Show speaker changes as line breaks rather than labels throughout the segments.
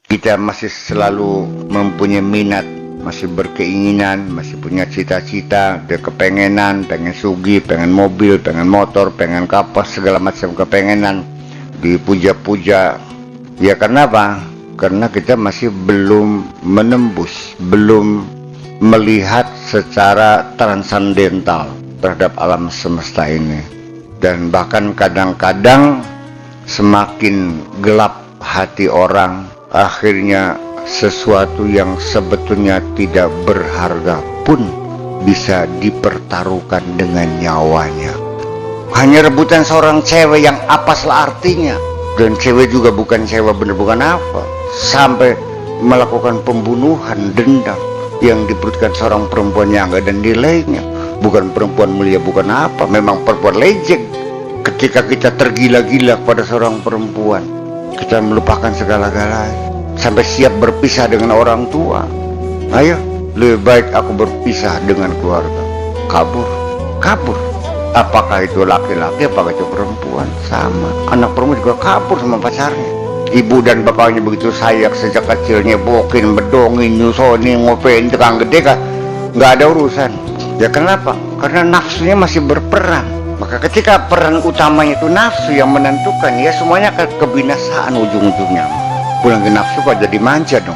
kita masih selalu mempunyai minat, masih berkeinginan, masih punya cita-cita, dia kepengenan, pengen sugih, pengen mobil, pengen motor, pengen kapas, segala macam kepengenan, dipuja-puja. Ya karena apa? Karena kita masih belum menembus, belum melihat secara transandental terhadap alam semesta ini. Dan bahkan kadang-kadang semakin gelap hati orang, akhirnya sesuatu yang sebetulnya tidak berharga pun bisa dipertaruhkan dengan nyawanya. Hanya rebutan seorang cewek yang apaslah artinya, dan cewek juga bukan cewek bener, bukan apa, sampai melakukan pembunuhan, dendam yang diberikan seorang perempuan yang gak ada nilainya. Bukan perempuan mulia, bukan apa, memang perempuan lejek. Ketika kita tergila-gila pada seorang perempuan, kita melupakan segala-galanya sampai siap berpisah dengan orang tua. Ayo, lebih baik aku berpisah dengan keluarga. Kabur. Apakah itu laki-laki, apakah itu perempuan, sama. Anak perempuan juga kabur sama pacarnya. Ibu dan bapaknya begitu sayang sejak kecilnya, bokin, bedongin, nyusoni, ngopein, tukang gede kan, nggak ada urusan. Ya kenapa? Karena nafsunya masih berperan. Maka ketika peran utamanya itu nafsu yang menentukan, ya semuanya akan kebinasaan ujung-ujungnya. Pulang ke nafsu kok jadi manja dong.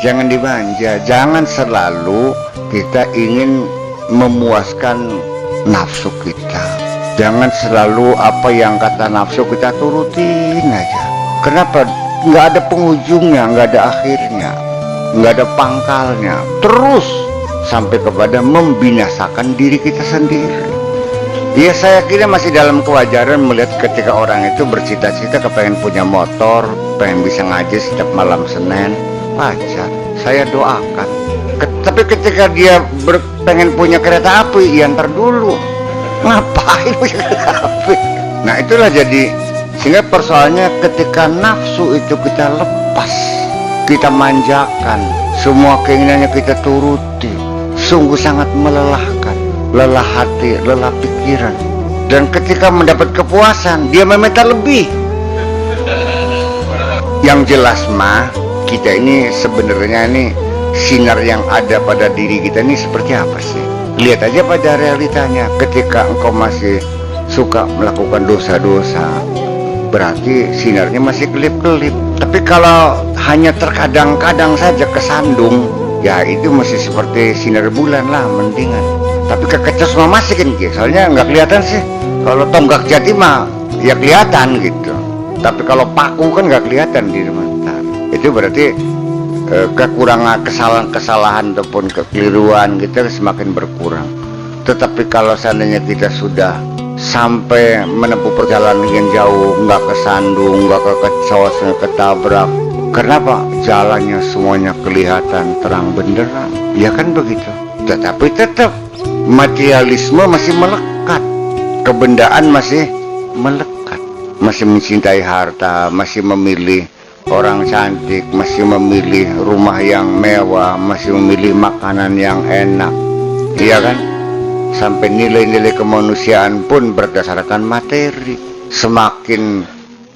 Jangan dimanja, jangan selalu kita ingin memuaskan nafsu kita. Jangan selalu apa yang kata nafsu kita turutin aja. Kenapa? Nggak ada penghujungnya, nggak ada akhirnya, nggak ada pangkalnya. Terus sampai kepada membinasakan diri kita sendiri. Ya saya kira masih dalam kewajaran melihat ketika orang itu bercita-cita kepengen punya motor, pengen bisa ngaji setiap malam Senin, wajar, saya doakan. Tapi ketika dia pengen punya kereta api, ya ntar dulu, ngapain punya kereta api? Nah itulah jadi, sehingga persoalannya ketika nafsu itu kita lepas, kita manjakan, semua keinginannya kita turuti, sungguh sangat melelahkan. Lelah hati, lelah pikiran. Dan ketika mendapat kepuasan, dia meminta lebih. Yang jelas mah, kita ini sebenarnya ini sinar yang ada pada diri kita ini seperti apa sih? Lihat aja pada realitanya. Ketika engkau masih suka melakukan dosa-dosa, berarti sinarnya masih kelip-kelip. Tapi kalau hanya terkadang-kadang saja kesandung, ya itu masih seperti sinar bulan lah, mendingan. Tapi kekecos mah masih kan, soalnya nggak kelihatan sih. Kalau tonggak jati mah ya kelihatan gitu. Tapi kalau paku kan nggak kelihatan di mata. Itu berarti kekurangan, kesalahan ataupun kekeliruan kita semakin berkurang. Tetapi kalau seandainya kita sudah sampai menempuh perjalanan yang jauh, nggak kesandung, nggak kekecos, nggak ketabrak, kenapa? Jalannya semuanya kelihatan terang benderang, ya kan begitu. Tetapi tetap materialisme masih melekat, kebendaan masih melekat, masih mencintai harta, masih memilih orang cantik, masih memilih rumah yang mewah, masih memilih makanan yang enak, iya kan? Sampai nilai-nilai kemanusiaan pun berdasarkan materi. Semakin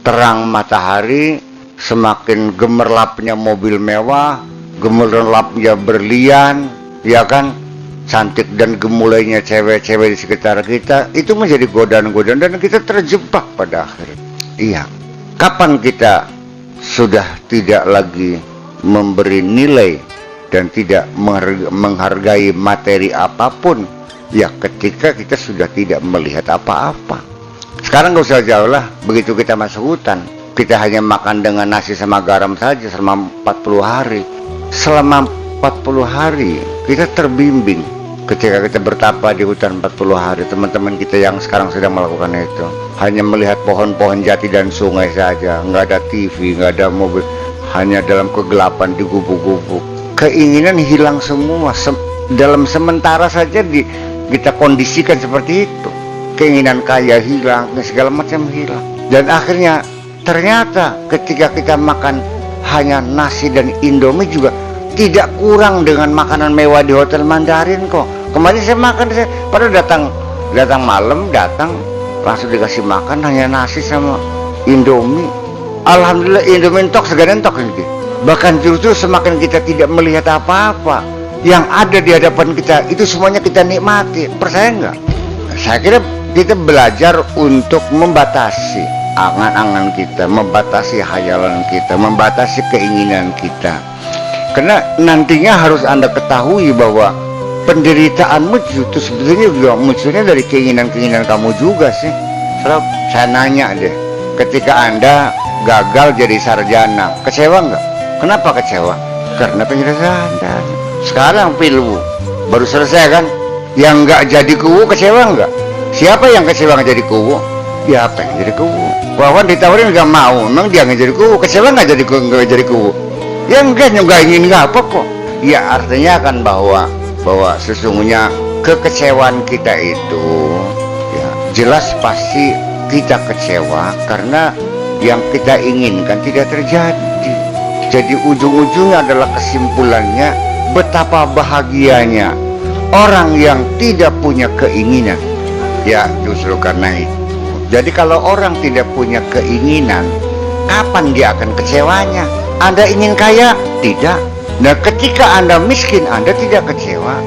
terang matahari, semakin gemerlapnya mobil mewah, gemerlapnya berlian, ya kan? Cantik dan gemulainya cewek-cewek di sekitar kita, itu menjadi godaan-godaan dan kita terjebak pada akhirnya. Iya, kapan kita sudah tidak lagi memberi nilai dan tidak menghargai materi apapun? Ya ketika kita sudah tidak melihat apa-apa. Sekarang gak usah jauh lah, begitu kita masuk hutan, kita hanya makan dengan nasi sama garam saja selama 40 hari. Selama 40 hari kita terbimbing. Ketika kita bertapa di hutan 40 hari, teman-teman kita yang sekarang sedang melakukan itu hanya melihat pohon-pohon jati dan sungai saja, nggak ada TV, nggak ada mobil, hanya dalam kegelapan di gubuk-gubuk. Keinginan hilang semua, dalam sementara saja kita kondisikan seperti itu. Keinginan kaya hilang, segala macam hilang. Dan akhirnya ternyata ketika kita makan hanya nasi dan Indomie juga tidak kurang dengan makanan mewah di Hotel Mandarin kok. Kemarin saya makan, padahal datang malam, langsung dikasih makan hanya nasi sama Indomie. Alhamdulillah Indomie entok, segan entok ini. Bahkan justru semakin kita tidak melihat apa-apa yang ada di hadapan kita, itu semuanya kita nikmati. Percaya nggak? Saya kira kita belajar untuk membatasi angan-angan kita, membatasi hayalan kita, membatasi keinginan kita. Karena nantinya harus Anda ketahui bahwa penderitaanmu itu sebetulnya juga munculnya dari keinginan-keinginan kamu juga sih. Saya nanya deh, ketika Anda gagal jadi sarjana, kecewa nggak? Kenapa kecewa? Karena penyelesaian Anda. Sekarang pilu baru selesai kan? Yang nggak jadi kuwu kecewa nggak? Siapa yang kecewa nggak jadi kuwu? Ya pengen jadi kuwu. Wawan ditawarin nggak mau, memang dia nggak jadi kuwu. Kecewa nggak jadi kuwu? Ya enggak, nggak ingin nggak apa kok. Ya artinya kan bahwa sesungguhnya kekecewaan kita itu ya jelas pasti kita kecewa karena yang kita inginkan tidak terjadi. Jadi ujung-ujungnya adalah kesimpulannya betapa bahagianya orang yang tidak punya keinginan. Ya justru karena itu. Jadi kalau orang tidak punya keinginan, kapan dia akan kecewanya? Anda ingin kaya? Tidak. Nah ketika Anda miskin, Anda tidak kecewa.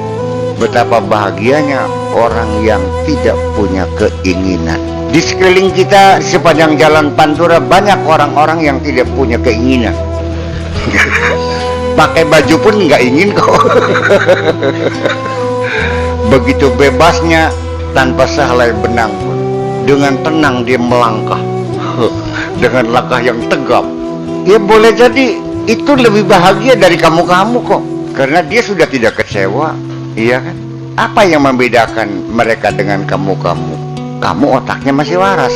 Betapa bahagianya orang yang tidak punya keinginan. Di sekeliling kita, sepanjang jalan Pantura, banyak orang-orang yang tidak punya keinginan. Pakai baju pun nggak ingin kok. Begitu bebasnya, tanpa sehelai benang pun, dengan tenang dia melangkah dengan langkah yang tegap. Ya boleh jadi itu lebih bahagia dari kamu-kamu kok, karena dia sudah tidak kecewa. Iya kan? Apa yang membedakan mereka dengan kamu-kamu? Kamu otaknya masih waras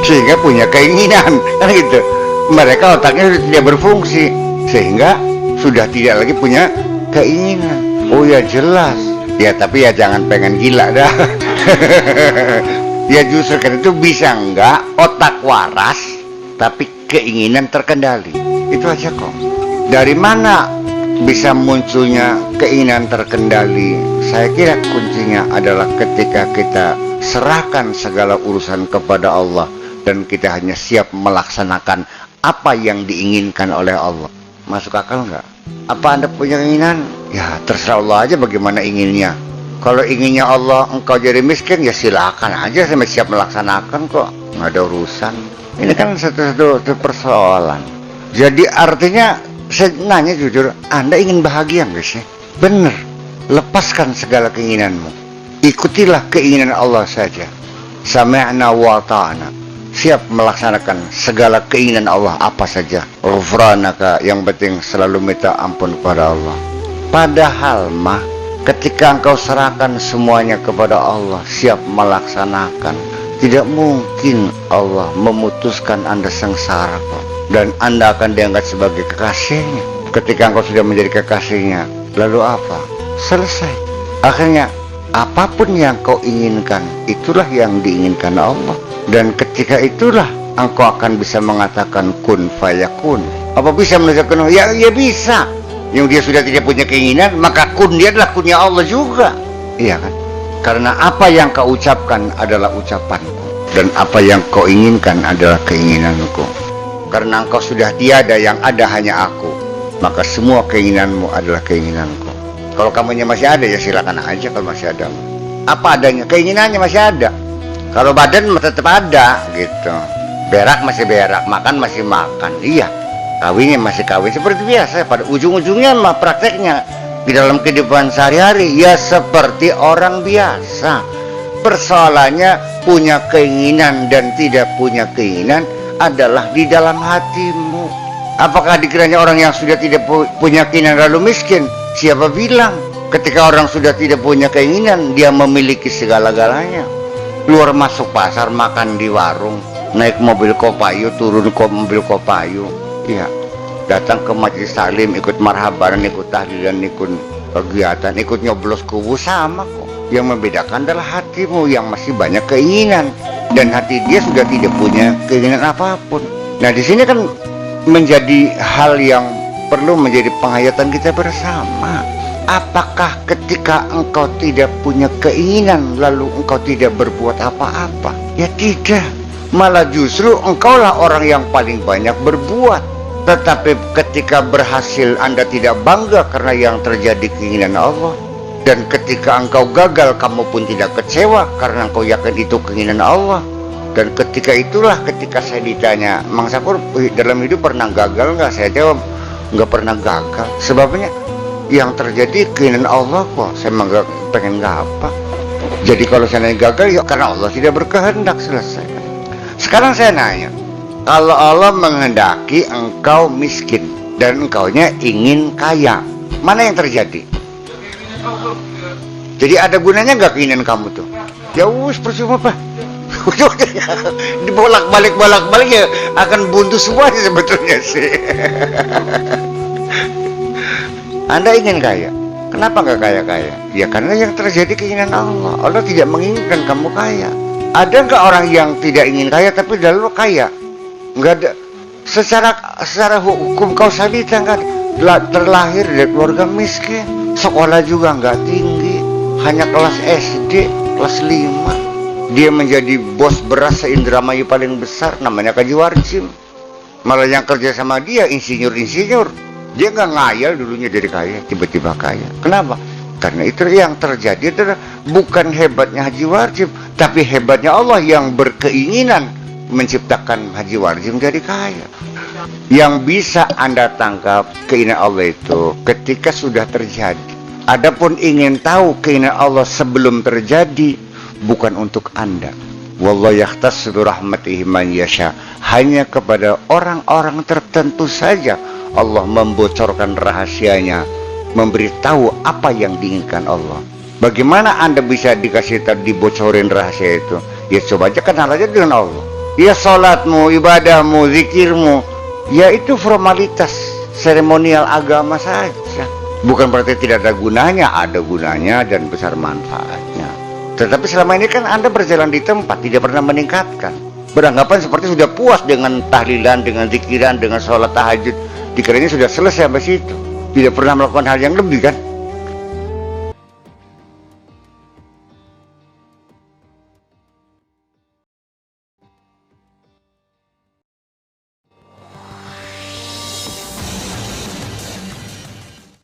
sehingga punya keinginan, kan gitu. Mereka otaknya sudah tidak berfungsi sehingga sudah tidak lagi punya keinginan. Oh ya jelas. Ya tapi ya jangan pengen gila dah. Ya justru kan itu bisa enggak otak waras tapi keinginan terkendali. Itu aja kok. Dari mana bisa munculnya keinginan terkendali? Saya kira kuncinya adalah ketika kita serahkan segala urusan kepada Allah dan kita hanya siap melaksanakan apa yang diinginkan oleh Allah. Masuk akal nggak? Apa Anda punya keinginan? Ya terserah Allah aja bagaimana inginnya. Kalau inginnya Allah engkau jadi miskin, ya silakan aja, saya siap melaksanakan kok, nggak ada urusan. Ini kan satu persoalan. Jadi artinya saya nanya jujur, Anda ingin bahagia nggak sih? Bener. Lepaskan segala keinginanmu, ikutilah keinginan Allah saja. Sami'na wa ta'ana, siap melaksanakan segala keinginan Allah apa saja. Ghufranaka, yang penting selalu minta ampun kepada Allah. Padahal mah ketika engkau serahkan semuanya kepada Allah, siap melaksanakan, tidak mungkin Allah memutuskan Anda sengsara kok. Dan Anda akan diangkat sebagai kekasihnya. Ketika engkau sudah menjadi kekasihnya, lalu apa? Selesai. Akhirnya apapun yang kau inginkan, itulah yang diinginkan Allah. Dan ketika itulah engkau akan bisa mengatakan kun fayakun. Apa bisa menuliskan? Ya bisa. Yang dia sudah tidak punya keinginan, maka kun dia adalah kunnya Allah juga. Iya kan? Karena apa yang kau ucapkan adalah ucapanku, dan apa yang kau inginkan adalah keinginanku. Karena engkau sudah tiada, yang ada hanya aku, maka semua keinginanmu adalah keinginanku. Kalau kamunya masih ada, ya silakan aja kalau masih ada. Apa adanya, keinginannya masih ada. Kalau badan tetap ada gitu. Berak masih berak, makan masih makan. Iya, kawinnya masih kawin seperti biasa. Pada ujung-ujungnya mah prakteknya di dalam kehidupan sehari-hari ya seperti orang biasa. Persoalannya punya keinginan dan tidak punya keinginan adalah di dalam hatimu. Apakah dikiranya orang yang sudah tidak punya keinginan lalu miskin? Siapa bilang? Ketika orang sudah tidak punya keinginan, dia memiliki segala-galanya. Keluar masuk pasar, makan di warung, naik mobil Kopayu, turun ke mobil Kopayu. Iya, datang ke majelis taklim, ikut marhaban, ikut tahlilan, ikut kegiatan, ikut nyoblos kubu, sama kok. Yang membedakan adalah hatimu yang masih banyak keinginan, dan hati dia sudah tidak punya keinginan apapun. Nah di sini kan menjadi hal yang perlu menjadi penghayatan kita bersama. Apakah ketika engkau tidak punya keinginan lalu engkau tidak berbuat apa-apa? Ya tidak, malah justru engkaulah orang yang paling banyak berbuat. Tetapi ketika berhasil Anda tidak bangga karena yang terjadi keinginan Allah. Dan ketika engkau gagal kamu pun tidak kecewa karena engkau yakin itu keinginan Allah. Dan ketika itulah ketika saya ditanya, Mang Sakur dalam hidup pernah gagal nggak? Saya jawab, nggak pernah gagal. Sebabnya yang terjadi keinginan Allah kok. Saya nggak pengen apa. Jadi kalau saya gagal ya karena Allah tidak berkehendak, selesai. Sekarang saya nanya, kalau Allah menghendaki engkau miskin dan engkaunya ingin kaya, mana yang terjadi? Jadi ada gunanya nggak keinginan kamu tuh? Ya wus, percuma Pak. Dibolak-balik ya akan buntu semua sebetulnya sih. Anda ingin kaya, kenapa nggak kaya-kaya? Ya karena yang terjadi keinginan Allah. Allah tidak menginginkan kamu kaya. Ada nggak orang yang tidak ingin kaya tapi lalu kaya? Nggak ada. Secara hukum kausalita nggak terlahir dari keluarga miskin, sekolah juga nggak tinggi, hanya kelas SD, kelas 5. Dia menjadi bos beras se-Indramayu paling besar, namanya Kaji Warjim. Malah yang kerja sama dia insinyur. Dia nggak ngayal dulunya dari kaya, tiba-tiba kaya. Kenapa? Karena itu yang terjadi adalah bukan hebatnya Haji Warjim, tapi hebatnya Allah yang berkeinginan menciptakan Haji Warjim jadi kaya. Yang bisa Anda tangkap keinginan Allah itu ketika sudah terjadi. Adapun ingin tahu keinginan Allah sebelum terjadi, bukan untuk Anda. Wallahu yakhtassu bi rahmatihi man yasha. Hanya kepada orang-orang tertentu saja Allah membocorkan rahasianya, memberitahu apa yang diinginkan Allah. Bagaimana Anda bisa dikasih dibocorin rahasia itu? Ya coba aja kenal aja dengan Allah. Ya salatmu, ibadahmu, zikirmu, ya itu formalitas seremonial agama saja. Bukan berarti tidak ada gunanya, ada gunanya dan besar manfaatnya. Tetapi selama ini kan Anda berjalan di tempat, tidak pernah meningkatkan. Beranggapan seperti sudah puas dengan tahlilan, dengan zikiran, dengan sholat tahajud. Dikiranya sudah selesai sampai situ. Tidak pernah melakukan hal yang lebih kan?